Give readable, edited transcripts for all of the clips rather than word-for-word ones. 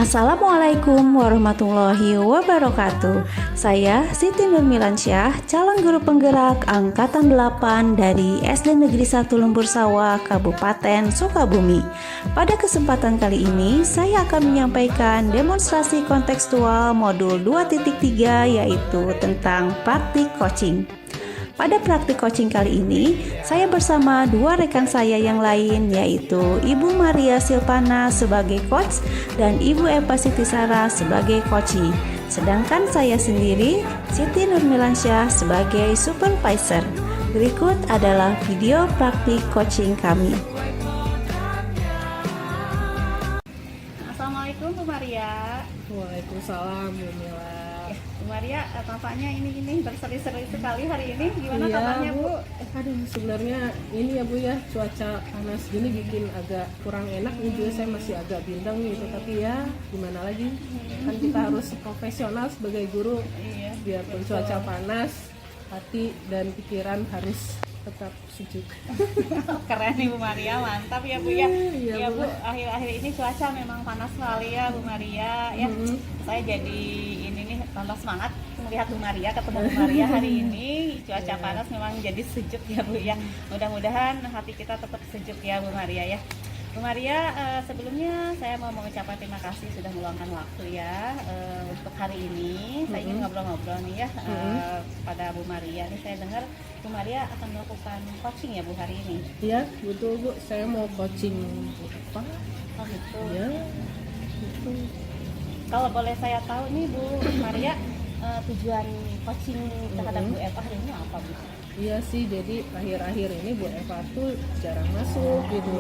Assalamualaikum warahmatullahi wabarakatuh. Saya Siti Nurmilansyah, calon guru penggerak angkatan 8 dari SD Negeri 1 Lumpur Sawah, Kabupaten Sukabumi. Pada kesempatan kali ini, saya akan menyampaikan demonstrasi kontekstual modul 2.3 yaitu tentang praktik coaching. Pada praktik coaching kali ini, saya bersama dua rekan saya yang lain, yaitu Ibu Maria Silvana sebagai coach dan Ibu Eva Sitisara sebagai coachee. Sedangkan saya sendiri, Siti Nurmilansyah, sebagai supervisor. Berikut adalah video praktik coaching kami. Assalamualaikum Bu Maria. Waalaikumsalam Bu Mila. Bu Maria, tampaknya ini berseri-seri sekali hari ini. Gimana Iya, kabarnya Bu? Aduh, sebenarnya ini ya Bu ya, cuaca panas gini bikin agak kurang enak nih, juga saya masih agak bindeng gitu, tapi ya gimana lagi, kan kita harus profesional sebagai guru. Iya, Biarpun cuaca panas, hati dan pikiran harus tetap sejuk. Keren nih Bu Maria, mantap ya Bu ya. Iya, Ya Bu, Bu. akhir-akhir ini cuaca memang panas sekali ya Bu Maria. Ya, saya jadi ini nih tambah semangat melihat Bu Maria, ketemu Bu Maria hari ini. Cuaca panas memang jadi sejuk ya Bu ya. Mudah-mudahan hati kita tetap sejuk ya Bu Maria ya. Bu Maria, sebelumnya saya mau mengucapkan terima kasih sudah meluangkan waktu ya untuk hari ini. Saya ingin ngobrol-ngobrol nih ya pada Bu Maria. Nih saya dengar Bu Maria akan melakukan coaching ya Bu hari ini. Iya, betul Bu, saya mau coaching apa? Oh gitu. Ya, itu. Kalau boleh saya tahu nih Bu Maria, tujuan coaching terhadap Bu Eva hari ini apa Bu? Iya sih, jadi akhir-akhir ini Bu Eva tuh jarang masuk gitu.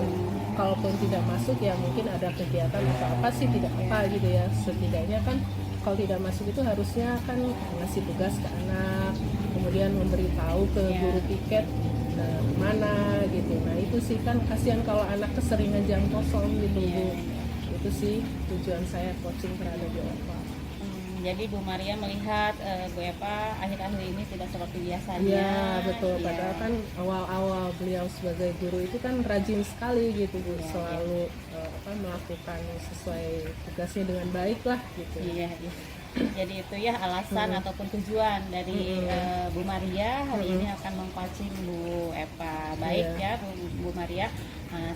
Kalaupun tidak masuk ya mungkin ada kegiatan atau apa sih, tidak apa gitu ya. Setidaknya kan kalau tidak masuk itu harusnya kan ngasih tugas ke anak, kemudian memberitahu ke guru piket kemana gitu. Nah itu sih kan kasihan kalau anak keseringan jam kosong gitu Bu. Itu sih tujuan saya coaching terhadap Bu Eva. Jadi Bu Maria melihat Bu Eva akhir-akhir ini tidak seperti biasanya. Iya betul, Iya. padahal kan awal-awal beliau sebagai guru itu kan rajin sekali gitu Bu, selalu melakukan sesuai tugasnya dengan baik lah gitu. Iya, iya. Jadi itu ya alasan ataupun tujuan dari Bu Maria hari ini akan meng-coaching Bu Eva. Baik ya Bu Maria,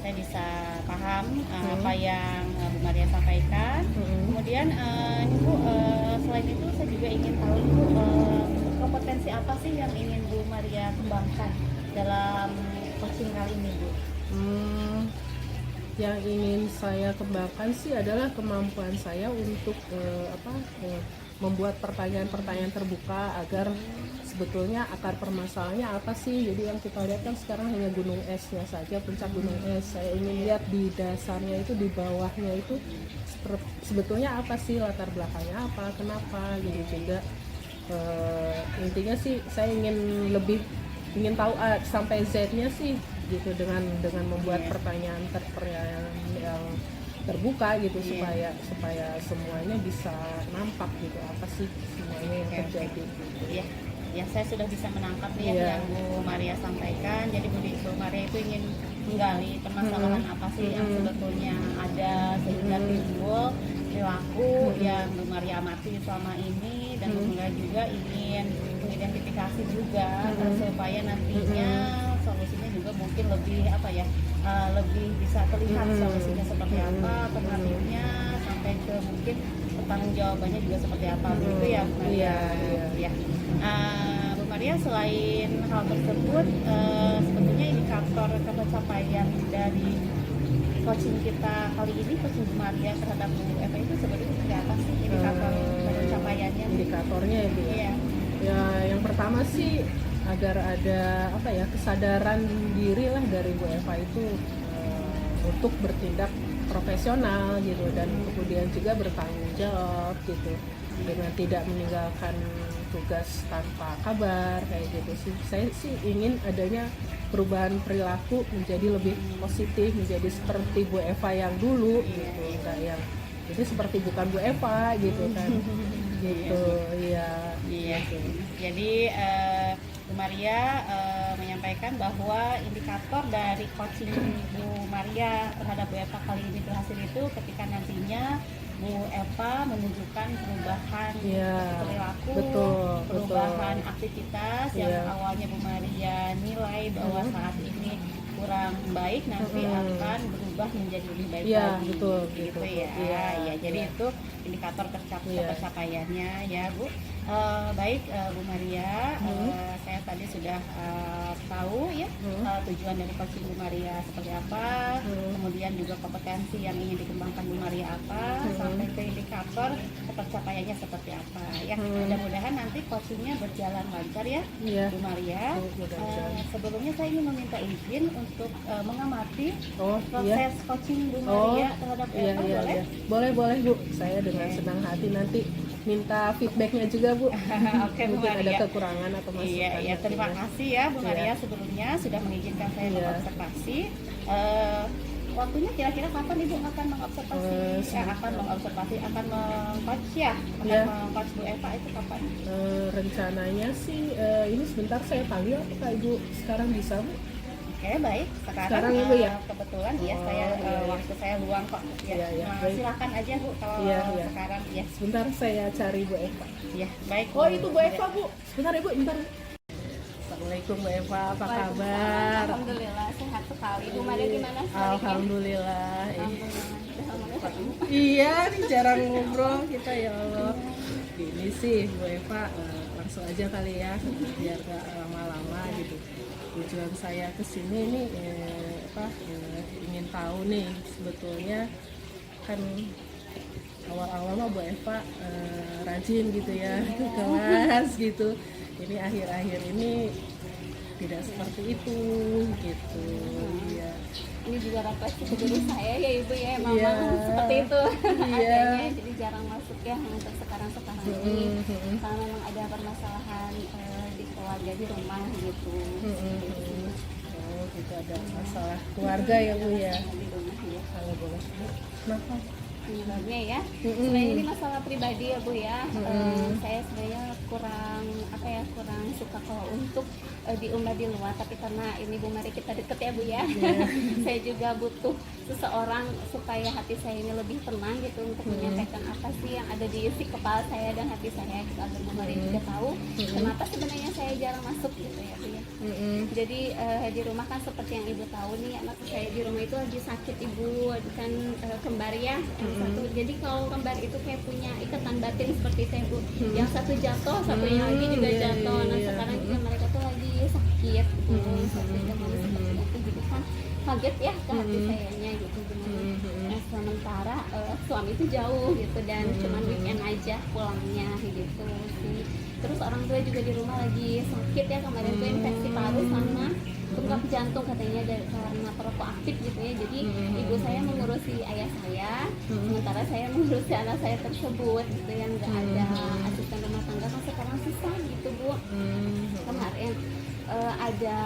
saya bisa paham apa yang Bu Maria sampaikan. Kemudian Bu, selain itu saya juga ingin tahu Bu, kompetensi apa sih yang ingin Bu Maria kembangkan dalam coaching kali ini Bu? Yang ingin saya kembangkan sih adalah kemampuan saya untuk membuat pertanyaan-pertanyaan terbuka agar sebetulnya akar permasalahannya apa sih. Jadi yang kita lihat kan sekarang hanya gunung esnya saja, puncak gunung es. Saya ingin lihat di dasarnya itu, di bawahnya itu sebetulnya apa sih, latar belakangnya apa, kenapa gitu. Juga intinya sih saya ingin tahu sampai Z-nya sih gitu, dengan membuat pertanyaan yang terbuka gitu, supaya semuanya bisa nampak gitu apa sih semuanya yang terjadi. Iya, ya saya sudah bisa menangkap ya yang Bu Maria sampaikan. Jadi Bu Maria itu ingin menggali permasalahan apa sih yang sebetulnya ada sehingga timbul perilaku yang Bu Maria amati selama ini, dan Bu Maria juga ingin mengidentifikasi juga supaya nantinya solusinya juga mungkin lebih lebih bisa terlihat solusinya seperti apa, alternatifnya sampai ke mungkin pertanggung jawabannya juga seperti apa, begitu ya Bu Maria. Ya. Bu Maria, selain hal tersebut, sebetulnya indikator pencapaian dari coaching kita kali ini, coaching Bu Maria terhadap Bu Eva itu sebetulnya seperti apa sih indikator pencapaiannya? Indikatornya itu Iya. Ya, yang pertama sih agar ada kesadaran diri lah dari Bu Eva itu untuk bertindak profesional gitu, dan kemudian juga bertanggung jawab gitu, dengan tidak meninggalkan tugas tanpa kabar kayak gitu sih. Saya sih ingin adanya perubahan perilaku menjadi lebih positif, menjadi seperti Bu Eva yang dulu gitu, enggak yang ini seperti bukan Bu Eva gitu kan. Gitu. Iya. Gitu. Jadi Bu Maria menyampaikan bahwa indikator dari coaching Bu Maria terhadap Bu Eva kali ini berhasil itu ketika nantinya Bu Eva menunjukkan perubahan Iya, perilaku, betul, perubahan betul. aktivitas Iya. yang awalnya Bu Maria nilai bahwa saat ini kurang baik, nanti akan berubah menjadi lebih baik Iya, lagi. betul, Gitu betul. ya. Iya, Ya, jadi iya. itu indikator Iya. pencapaiannya ya Bu. Baik Bu Maria, saya tadi sudah tahu ya tujuan dari coaching Bu Maria seperti apa, kemudian juga kompetensi yang ingin dikembangkan Bu Maria apa, sampai ke indikator pencapaiannya seperti apa ya. Mudah-mudahan nanti coachingnya berjalan lancar ya Iya. Bu Maria. Mudah-mudahan. Sebelumnya saya ingin meminta izin untuk mengamati Oh, iya. proses coaching Bu Oh, Maria terhadap iya, Eva, iya, boleh? iya. Boleh Bu. Saya dengan senang hati nanti minta feedbacknya juga Bu. Oke Bu Mungkin ada Maria. kekurangan atau masukan. Iya, terima nantinya. kasih ya Bu Maria Iya. sebelumnya sudah mengizinkan saya Iya. mengobservasi. Waktunya kira-kira kapan Ibu akan mengobservasi? Akan mengobservasi, akan meng-coach ya? Akan Iya. meng-coach Bu Eva itu kapan? Rencananya sih ini sebentar saya panggil apakah Ibu sekarang bisa Bu? Oke, baik. Sekarang Ibu ya? Kebetulan ya Oh, saya iya, iya. waktu saya luang kok. Ya, Iya, iya, baik. silakan aja Bu kalau Iya, iya. sekarang ya. Sebentar saya cari Bu Eva. Ya, baik. Oh itu Bu Eva Bu. Sebentar ya Bu, bentar. Assalamualaikum Bu Eva, apa kabar? Alhamdulillah sehat sekali. Bu Maria gimana? Alhamdulillah. Alhamdulillah. Iya, nih jarang ngobrol kita ya Allah. Ini sih Bu Eva, langsung aja kali ya, biar gak lama-lama gitu. Tujuan saya kesini nih ingin tahu nih sebetulnya kan awal-awal mah Bu Eva rajin gitu ya ke kelas gitu. Ini akhir-akhir ini tidak seperti itu gitu. Iya. Ini juga refleksi ke diri saya ya Ibu ya, memang Iya. seperti itu Iya. adanya, jadi jarang masuk ya untuk sekarang ini karena memang ada permasalahan di keluarga, di rumah gitu. Oh, gitu ada masalah keluarga ya Bu ya. Di rumah ya Kalau boleh. Kenapa? penyebabnya ya. Sebenarnya ini masalah pribadi ya Bu ya. Saya sebenarnya kurang suka kalau untuk diunggah di luar, tapi karena ini Bu Mari kita deket ya Bu ya. Saya juga butuh seseorang supaya hati saya ini lebih tenang gitu untuk menyampaikan apa sih yang ada di isi kepala saya dan hati saya gitu, agar Bu Mari juga tahu kenapa sebenarnya saya jarang masuk gitu ya Bu ya. Jadi di rumah kan seperti yang Ibu tahu nih, anak saya di rumah itu lagi sakit Ibu, kan kembar ya yang satu. Jadi kalau kembar itu kayak punya ikatan batin seperti itu ya Bu. Yang satu jatuh, satunya lagi juga jatuh. Nah sekarang juga mereka tuh lagi sakit gitu, seperti itu. Jadi kan kaget ya ke hati sayanya gitu. Nah sementara suami itu jauh gitu dan cuman weekend aja pulangnya gitu sih. Terus orang tua juga di rumah lagi sakit ya, kemarin tuh infeksi paru sama bengkak jantung katanya karena perokok aktif gitu ya. Jadi ibu saya mengurusi ayah saya, sementara saya mengurusi anak saya tersebut gitu, yang nggak ada asisten rumah tangga kan sekarang susah gitu Bu. Kemarin ada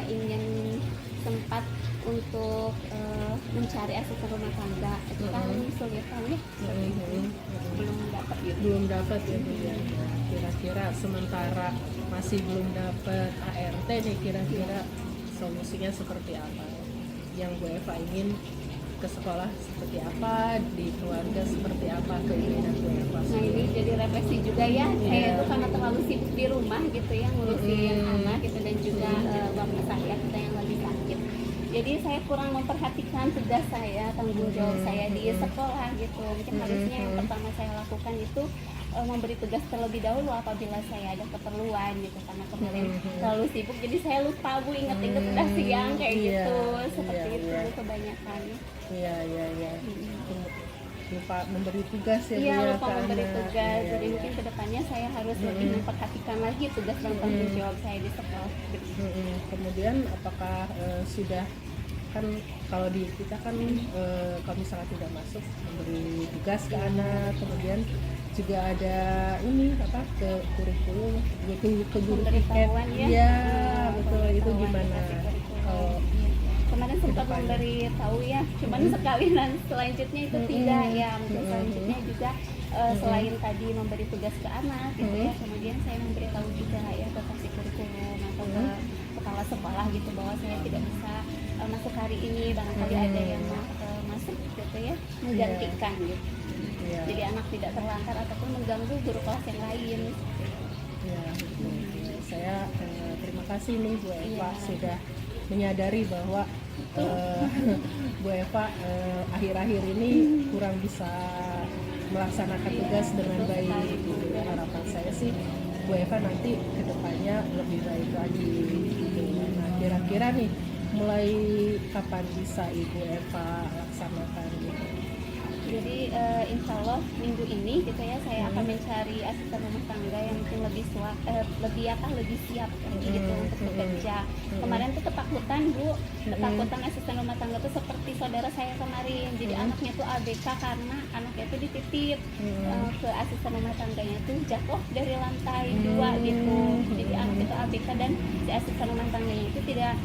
ingin sempat untuk mencari asisten rumah tangga, itu kan kesulitan ya, belum dapat gitu. Belum dapat ya Bu ya. Kira-kira sementara masih belum dapat ART nih, kira-kira solusinya seperti apa? Yang Bu Eva ingin ke sekolah seperti apa, di keluarga seperti apa, keinginan Bu Eva? Nah ini jadi refleksi juga ya, saya tuh karena terlalu sibuk di rumah gitu ya, ngurusin anak gitu dan juga bapak saya kita yang lagi sakit. Jadi saya kurang memperhatikan tugas saya, tanggung jawab saya di sekolah gitu. Mungkin harusnya yang pertama saya lakukan itu memberi tugas terlebih dahulu apabila saya ada keperluan gitu, karena kemarin terlalu sibuk jadi saya lupa Bu, inget-inget udah siang kayak gitu, seperti itu kebanyakan. Iya. Lupa memberi tugas ya Bu Iya, ya, lupa ke memberi anak. tugas. Iya, Jadi iya. mungkin kedepannya saya harus lebih memperhatikan lagi tugas dan tanggung jawab saya di sekolah. Kemudian apakah sudah, kan kalau di kita kan kalau misalnya tidak masuk memberi tugas ke anak, kemudian juga ada ini ke kurikulum, ke guru tiket. Pemberitahuan ya. Iya, betul, itu Pemberitahuan gimana? dikasih kurikulum. Kalau Kemarin sempat Kedepannya. memberi tahu ya, cuman sekali dan selanjutnya itu tidak ya. Mungkin selanjutnya juga selain tadi memberi tugas ke anak gitu ya, kemudian saya memberi tahu juga ya ke kasih kurikulum atau ke kepala sekolah gitu bahwa saya tidak bisa masuk hari ini, barangkali ada yang masuk gitu ya, menggantikan gitu. Iya. Jadi anak tidak terlantar ataupun mengganggu guru kelas yang lain. Ya, betul. Saya terima kasih nih Bu Eva Iya. sudah menyadari bahwa Bu Eva akhir-akhir ini kurang bisa melaksanakan tugas dengan baik. Gitu. Harapan saya sih Bu Eva nanti kedepannya lebih baik lagi. Gitu. Nah, kira-kira nih mulai kapan bisa Ibu Eva laksanakan gitu? Jadi insya Allah minggu ini gitu ya saya akan mencari asisten rumah tangga yang mungkin lebih siap gitu untuk bekerja. Kemarin tuh ketakutan Bu, ketakutan asisten rumah tangga tuh seperti saudara saya kemarin. Jadi anaknya tuh ABK karena anaknya tuh dititip ke asisten rumah tangganya tuh jatuh dari lantai 2 gitu. Jadi anak itu ABK dan si asisten rumah tangganya itu tidak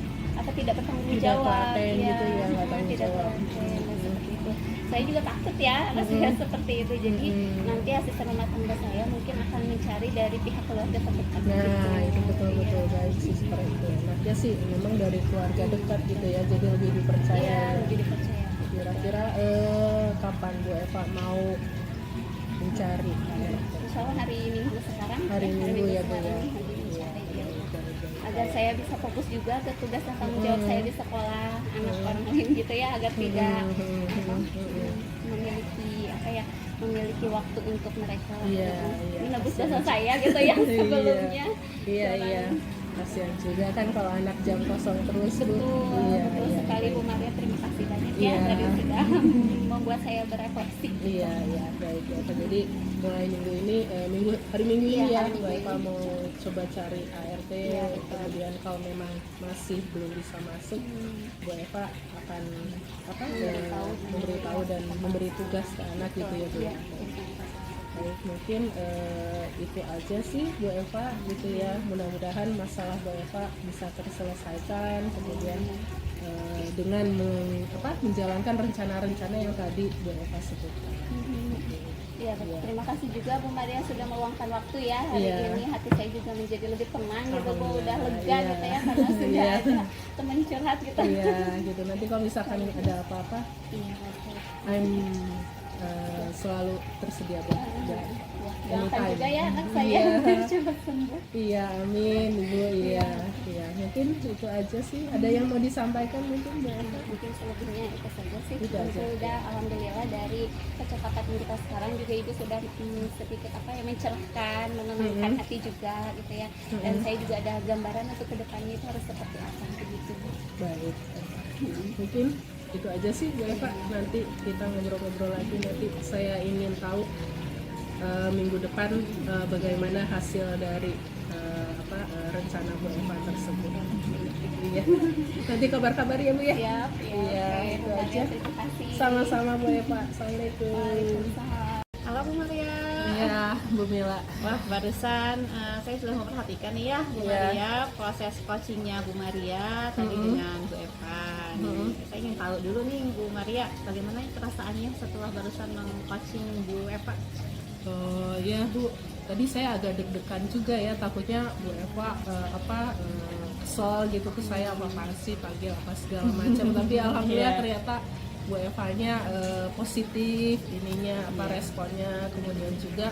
bertanggung jawab, telaten gitu ya, nggak tanggung tidak jawab. telaten, seperti itu. Saya juga takut ya, rasanya seperti itu. Jadi nanti asisten rumah tangga saya mungkin akan mencari dari pihak keluarga terdekat. Nah, itu betul-betul Iya. baik sih seperti itu. Anaknya sih memang dari keluarga dekat gitu ya, jadi lebih dipercaya. Iya, lebih dipercaya. Kira-kira kapan Bu Eva mau mencari? Insya Allah hari Minggu sekarang. Hari Minggu ya, Bu, sekarang, ya. lagi mencari, ya. Agar saya bisa fokus juga ke tugas dan tanggung jawab saya di sekolah anak orang lain gitu ya, agar tidak memiliki waktu untuk mereka. Iya, gitu. iya. Menebus dosa saya gitu yang sebelumnya. Iya. Kasihan juga kan kalau anak jam kosong terus Bu. Betul sekali Bu Maria, terima kasih banyak ya Iya. tadi sudah membuat saya berefleksi. Iya, baik ya. Jadi mulai minggu ini, hari Minggu ini Iya, ya, hari Bu Minggu Eva ini. mau coba cari ART. Iya, betul. Kemudian kalau memang masih belum bisa masuk, Bu Eva akan memberitahu dan memberi tugas ke anak gitu ya Bu. Iya. Baik, mungkin itu aja sih Bu Eva gitu ya. Mudah-mudahan masalah Bu Eva bisa terselesaikan, kemudian dengan menjalankan rencana-rencana yang tadi Bu Eva sebutkan. Iya, terima kasih juga Bu Maria sudah meluangkan waktu ya hari Iya. ini. Hati saya juga menjadi lebih tenang gitu Bu, udah lega Iya. gitu ya karena sudah Iya. ada teman curhat gitu. Iya, gitu. Nanti kalau misalkan ada apa-apa, Iya, betul. I'm selalu tersedia buat Doakan juga ya anak saya Iya. cepat sembuh. Iya, amin Ibu. Iya. Mungkin itu aja sih. Ada yang mau disampaikan mungkin Bu Eva? Mungkin selebihnya itu saja sih. Itu aja. Sudah alhamdulillah dari kecakapan kita sekarang juga Ibu sudah sedikit mencerahkan, menenangkan hati juga gitu ya. Dan saya juga ada gambaran untuk kedepannya itu harus seperti apa begitu. Baik. Mungkin itu aja sih Bu Eva. Nanti kita ngobrol-ngobrol lagi. Nanti saya ingin tahu minggu depan bagaimana hasil dari rencana Bu Eva tersebut. Iya. Nanti kabar-kabar ya Bu ya. Siap, Iya, oke, itu Bu Maria, aja. terima kasih. Sama-sama Bu Eva. Assalamualaikum. Waalaikumsalam. Halo Bu Maria. Iya, Bu Mila. Wah, barusan saya sudah memperhatikan nih ya Bu Iya. Maria, proses coachingnya Bu Maria tadi dengan Bu Eva. Nih, saya ingin tahu dulu nih Bu Maria, bagaimana perasaannya setelah barusan meng-coaching Bu Eva? Oh ya Bu, tadi saya agak deg-degan juga ya, takutnya Bu Eva kesel gitu ke saya, apa sih panggil apa segala macam. Tapi alhamdulillah ternyata Bu Evanya positif ininya responnya, kemudian juga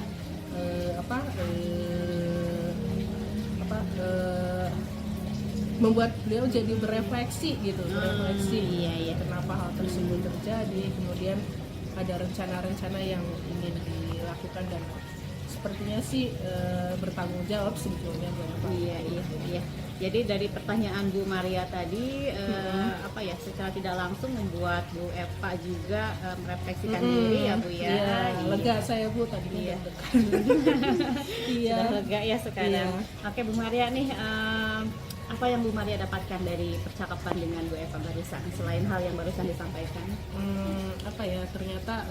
membuat beliau jadi berefleksi gitu, Iya. kenapa hal tersebut terjadi, kemudian ada rencana-rencana yang ingin dilakukan dan sepertinya sih bertanggung jawab sebetulnya Bu Eva. Iya. Jadi dari pertanyaan Bu Maria tadi secara tidak langsung membuat Bu Eva juga merefleksikan diri ya Bu ya. Iya, Iya. lega saya Bu tadinya Iya. deg-degan. Iya. Sudah lega ya sekarang. Iya. Oke Bu Maria nih, apa yang Bu Maria dapatkan dari percakapan dengan Bu Eva barusan selain hal yang barusan disampaikan? Ternyata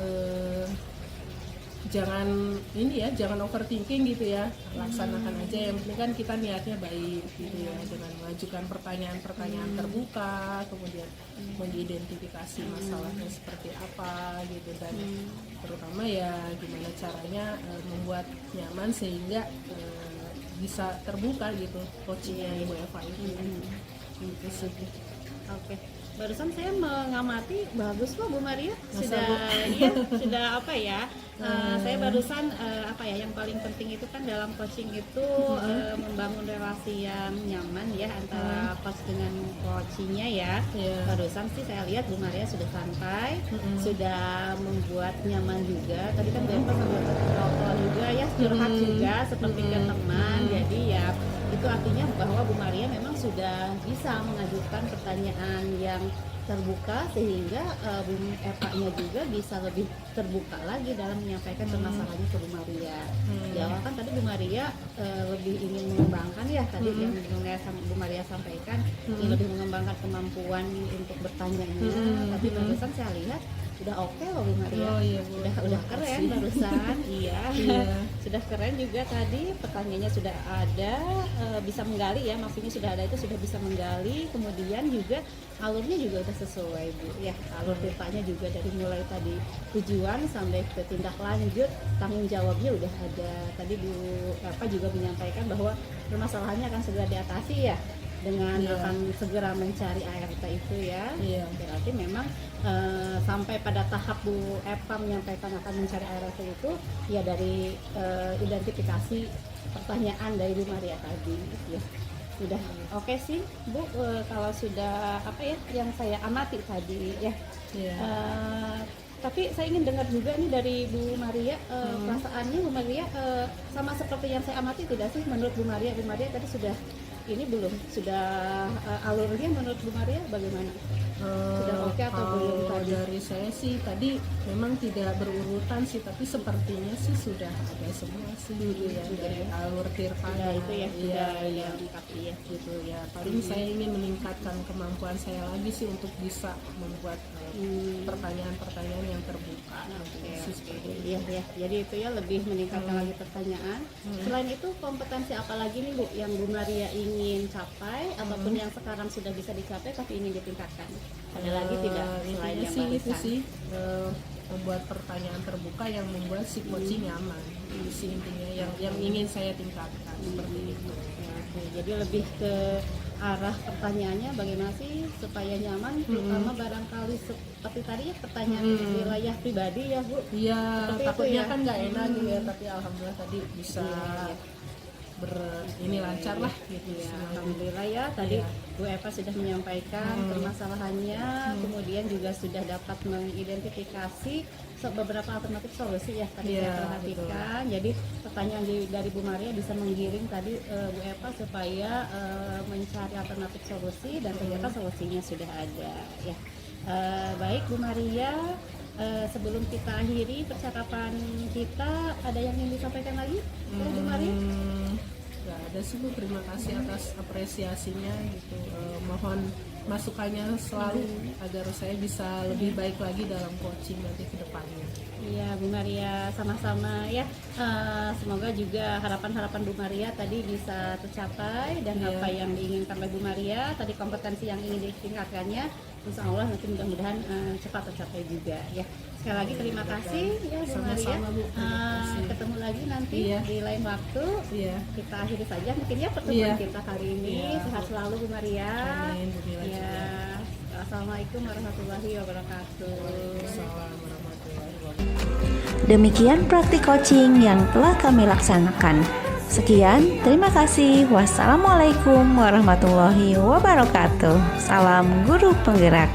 jangan overthinking gitu ya, laksanakan aja, yang penting kan kita niatnya baik gitu ya, dengan mengajukan pertanyaan terbuka, kemudian mengidentifikasi masalahnya seperti apa gitu, dan terutama ya gimana caranya membuat nyaman sehingga bisa terbuka gitu coachingnya Ibu Eva itu. Gitu sih. Oke. barusan saya mengamati bagus kok Bu Maria, sudah sudah apa ya, saya barusan apa ya, yang paling penting itu kan dalam coaching itu membangun relasi yang nyaman ya antara coach dengan coachingnya ya. Barusan sih saya lihat Bu Maria sudah santai, sudah membuat nyaman juga. Tadi kan Bu Eva sambil ngobrol juga ya, curhat juga seperti ke teman. Jadi ya itu artinya bahwa Bu Maria memang sudah bisa mengajukan pertanyaan yang terbuka, sehingga Bu Eva-nya juga bisa lebih terbuka lagi dalam menyampaikan permasalahannya ke Bu Maria. Di awal kan tadi Bu Maria lebih ingin mengembangkan ya, tadi yang Bu Maria sampaikan ingin lebih mengembangkan kemampuan untuk bertanya-nya. Tapi barusan saya lihat udah oke loh Bu Maria. Udah keren barusan. Iya. Sudah keren juga tadi, pertanyaannya sudah ada, bisa menggali ya, maksudnya sudah ada itu sudah bisa menggali, kemudian juga alurnya juga udah sesuai Bu ya, alur ceritanya juga dari mulai tadi tujuan sampai ke tindak lanjut, tanggung jawabnya udah ada. Tadi Bu Eva juga menyampaikan bahwa permasalahannya akan segera diatasi ya, dengan akan segera mencari ART itu ya. Berarti memang sampai pada tahap Bu Eva menyampaikan akan mencari ART itu ya dari identifikasi pertanyaan dari Bu Maria tadi ya. Sudah oke sih Bu, kalau sudah apa ya yang saya amati tadi ya. Tapi saya ingin dengar juga nih dari Bu Maria, perasaannya Bu Maria sama seperti yang saya amati tidak sih menurut Bu Maria? Bu Maria tadi sudah ini belum, sudah alurnya menurut Bu Maria bagaimana? Sudah oke atau belum tadi? Dari saya sih tadi memang tidak berurutan sih, tapi sepertinya sih sudah ada semua sih gitu ya, dari alur tirtanya itu ya, sudah yang lengkap ya gitu ya. Paling saya ingin meningkatkan kemampuan saya lagi sih untuk bisa membuat pertanyaan-pertanyaan yang terbuka. Iya ya, jadi itu ya lebih meningkatkan lagi pertanyaan. Selain itu kompetensi apa lagi nih Bu yang Bu Maria ingin capai ataupun yang sekarang sudah bisa dicapai tapi ingin ditingkatkan? Ada lagi tidak selain yang sih, itu barusan? sih membuat pertanyaan terbuka yang membuat si coaching nyaman. Itu sih intinya yang ingin saya tingkatkan seperti itu. Oke, jadi lebih ke arah pertanyaannya bagaimana sih supaya nyaman, terutama barangkali seperti tadi ya pertanyaan wilayah pribadi ya Bu. Iya, takutnya ya. kan nggak enak gitu ya, tapi alhamdulillah tadi bisa ini lancar lah gitu ya. Alhamdulillah ya, tadi Bu Eva sudah menyampaikan permasalahannya, kemudian juga sudah dapat mengidentifikasi beberapa alternatif solusi ya tadi saya perhatikan. Jadi pertanyaan dari Bu Maria bisa menggiring tadi Bu Eva supaya mencari alternatif solusi, dan ternyata solusinya sudah ada ya. Baik Bu Maria, sebelum kita akhiri percakapan kita, ada yang ingin disampaikan lagi Bu Maria? Gak ada sih Bu, terima kasih atas apresiasinya gitu. Mohon masukannya selalu agar saya bisa lebih baik lagi dalam coaching nanti ke depannya. Iya Bu Maria, sama-sama ya. Semoga juga harapan-harapan Bu Maria tadi bisa tercapai, dan apa yang diinginkan oleh Bu Maria tadi, kompetensi yang ingin ditingkatkannya, insya Allah nanti mudah-mudahan cepat tercapai juga ya. Sekali lagi terima kasih ya Bu Maria. Ketemu lagi nanti di lain waktu. Kita akhiri saja mungkin ya pertemuan kita kali ini. Sehat selalu Bu Maria. Amin, Bu Mila. Assalamualaikum warahmatullahi wabarakatuh. Assalamualaikum warahmatullahi wabarakatuh. Demikian praktik coaching yang telah kami laksanakan. Sekian, terima kasih. Wassalamualaikum warahmatullahi wabarakatuh. Salam guru penggerak.